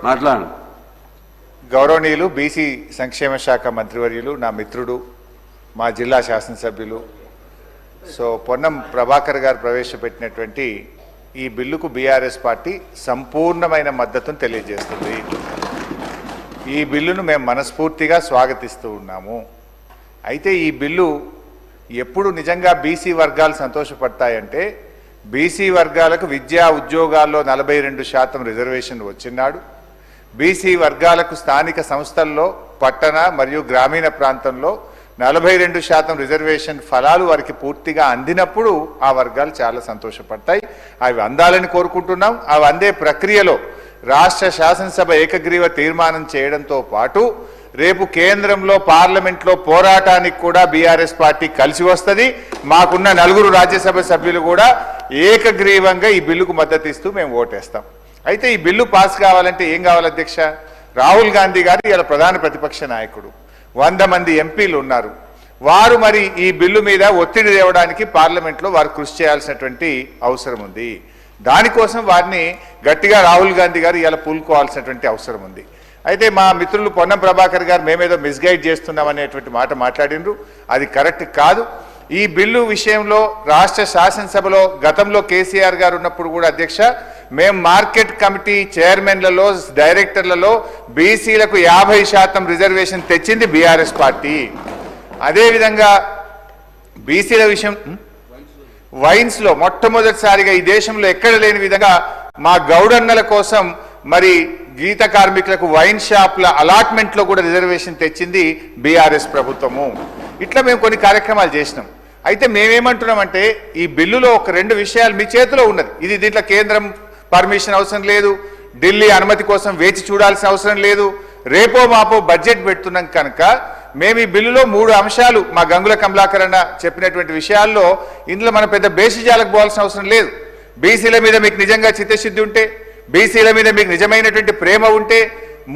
మాట్లాడు. గౌరవనీయులు బీసీ సంక్షేమ శాఖ మంత్రివర్యులు, నా మిత్రుడు, మా జిల్లా శాసనసభ్యులు పొన్నం ప్రభాకర్ గారు ప్రవేశపెట్టినటువంటి ఈ బిల్లుకు బీఆర్ఎస్ పార్టీ సంపూర్ణమైన మద్దతును తెలియజేస్తుంది. ఈ బిల్లును మేము మనస్ఫూర్తిగా స్వాగతిస్తూ ఉన్నాము. అయితే ఈ బిల్లు ఎప్పుడు నిజంగా బీసీ వర్గాలు సంతోషపడతాయంటే, బీసీ వర్గాలకు విద్యా ఉద్యోగాల్లో 42% రిజర్వేషన్ వచ్చినాడు, బీసీ వర్గాలకు స్థానిక సంస్థల్లో పట్టణ మరియు గ్రామీణ ప్రాంతంలో 42% రిజర్వేషన్ ఫలాలు వారికి పూర్తిగా అందినప్పుడు ఆ వర్గాలు చాలా సంతోషపడతాయి. అవి అందాలని కోరుకుంటున్నాం. అవి అందే ప్రక్రియలో రాష్ట్ర శాసనసభ ఏకగ్రీవ తీర్మానం చేయడంతో పాటు రేపు కేంద్రంలో పార్లమెంట్లో పోరాటానికి కూడా బీఆర్ఎస్ పార్టీ కలిసి వస్తుంది. మాకున్న 4 రాజ్యసభ సభ్యులు కూడా ఏకగ్రీవంగా ఈ బిల్లుకు మద్దతు ఇస్తూ మేము ఓటేస్తాం. అయితే ఈ బిల్లు పాస్ కావాలంటే ఏం కావాలి అధ్యక్ష? రాహుల్ గాంధీ గారు ఇలా ప్రధాన ప్రతిపక్ష నాయకుడు, 100 మంది ఎంపీలు ఉన్నారు. వారు మరి ఈ బిల్లు మీద ఒత్తిడి తేవడానికి పార్లమెంట్లో వారు కృషి చేయాల్సినటువంటి అవసరం ఉంది. దానికోసం వారిని గట్టిగా రాహుల్ గాంధీ గారు ఇలా పూనుకోవాల్సినటువంటి అవసరం ఉంది. అయితే మా మిత్రులు పొన్నం ప్రభాకర్ గారు మేమేదో మిస్గైడ్ చేస్తున్నామనేటువంటి మాట మాట్లాడినరు. అది కరెక్ట్ కాదు. ఈ బిల్లు విషయంలో రాష్ట్ర శాసనసభలో గతంలో కేసీఆర్ గారు ఉన్నప్పుడు కూడా అధ్యక్ష, మేము మార్కెట్ కమిటీ చైర్మన్లలో, డైరెక్టర్లలో బీసీలకు 50% రిజర్వేషన్ తెచ్చింది బీఆర్ఎస్ పార్టీ. అదేవిధంగా బీసీల విషయం వైన్స్లో మొట్టమొదటిసారిగా ఈ దేశంలో ఎక్కడ లేని విధంగా మా గౌడన్నల కోసం మరి గీత కార్మికులకు వైన్ షాప్ల అలాట్మెంట్లో కూడా రిజర్వేషన్ తెచ్చింది బీఆర్ఎస్ ప్రభుత్వము. ఇట్లా మేము కొన్ని కార్యక్రమాలు చేసినాం. అయితే మేమేమంటున్నామంటే, ఈ బిల్లులో ఒక 2 విషయాలు మీ చేతిలో ఉన్నది. ఇది దీంట్లో కేంద్రం పర్మిషన్ అవసరం లేదు, ఢిల్లీ అనుమతి కోసం వేచి చూడాల్సిన అవసరం లేదు. రేపో మాపో బడ్జెట్ పెడుతున్నాం కనుక మేము ఈ బిల్లులో 3 అంశాలు మా గంగుల కమలాకర్ అన్న చెప్పినటువంటి విషయాల్లో ఇందులో మనం పెద్ద బేసిజాలకు పోవాల్సిన అవసరం లేదు. బీసీల మీద మీకు నిజంగా చిత్తశుద్ధి ఉంటే, బీసీల మీద మీకు నిజమైనటువంటి ప్రేమ ఉంటే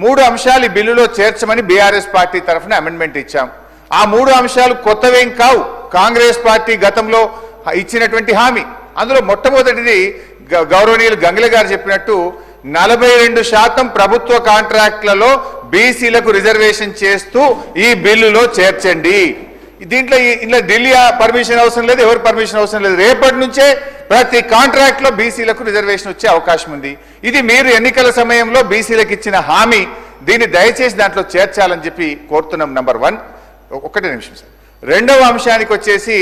3 అంశాలు ఈ బిల్లులో చేర్చమని బీఆర్ఎస్ పార్టీ తరఫున అమెండ్మెంట్ ఇచ్చాం. ఆ 3 అంశాలు కొత్తవేం కావు, కాంగ్రెస్ పార్టీ గతంలో ఇచ్చినటువంటి హామీ. అందులో మొట్టమొదటిది గౌరవనీయులు గంగుల గారు చెప్పినట్టు 42% ప్రభుత్వ కాంట్రాక్ట్లలో బీసీలకు రిజర్వేషన్ చేస్తూ ఈ బిల్లులో చేర్చండి. దీంట్లో ఇలా ఢిల్లీ పర్మిషన్ అవసరం లేదు, ఎవరు పర్మిషన్ అవసరం లేదు. రేపటి నుంచే ప్రతి కాంట్రాక్ట్ లో బీసీలకు రిజర్వేషన్ వచ్చే అవకాశం ఉంది. ఇది మీరు ఎన్నికల సమయంలో బీసీలకు ఇచ్చిన హామీ. దీన్ని దయచేసి దాంట్లో చేర్చాలని చెప్పి కోరుతున్నాం. నంబర్ 1. ఒకటే నిమిషం సార్. 2వ అంశానికి వచ్చేసి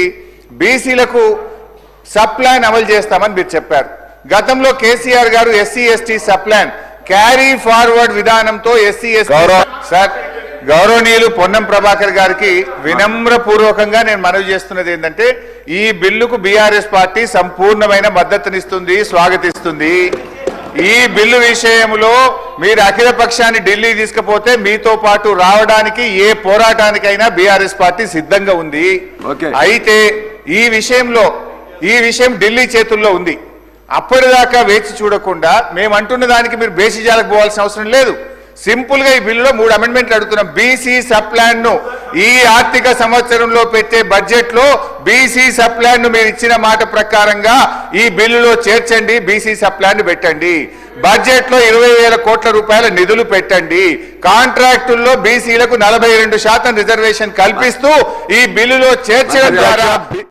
బీసీలకు సప్లాన్ అమలు చేస్తామని మీరు చెప్పారు. గతంలో కేసీఆర్ గారు SC ST sub plan carry forward విధానంతో ఎస్సీ ఎస్టీ సార్ గౌరవనీయులు పొన్నం ప్రభాకర్ గారికి వినమ్రపూర్వకంగా నేను మనవి చేస్తున్నది ఏంటంటే, ఈ బిల్లుకు బీఆర్ఎస్ పార్టీ సంపూర్ణమైన మద్దతునిస్తుంది, స్వాగతిస్తుంది. ఈ బిల్లు విషయంలో మీరు అఖిల పక్షాన్ని ఢిల్లీ తీసుకుపోతే మీతో పాటు రావడానికి ఏ పోరాటానికైనా బీఆర్ఎస్ పార్టీ సిద్ధంగా ఉంది. అయితే ఈ విషయం ఢిల్లీ చేతుల్లో ఉంది. అప్పటిదాకా వేచి చూడకుండా మేము అంటున్న దానికి మీరు బేసిజాలకు పోవాల్సిన అవసరం లేదు. సింపుల్ గా ఈ బిల్లులో 3 అమెండ్మెంట్లు అడుగుతున్నాం. బీసీ సప్లాన్ ను ఈ ఆర్థిక సంవత్సరంలో పెట్టే బడ్జెట్ లో బీసీ సప్లాన్ ను మీరు ఇచ్చిన మాట ప్రకారంగా ఈ బిల్లులో చేర్చండి, బీసీ సప్లాన్ ను పెట్టండి. బడ్జెట్ లో 20,000 కోట్ల రూపాయల నిధులు పెట్టండి. కాంట్రాక్టుల్లో బీసీలకు 42% రిజర్వేషన్ కల్పిస్తూ ఈ బిల్లులో చేర్చడం ద్వారా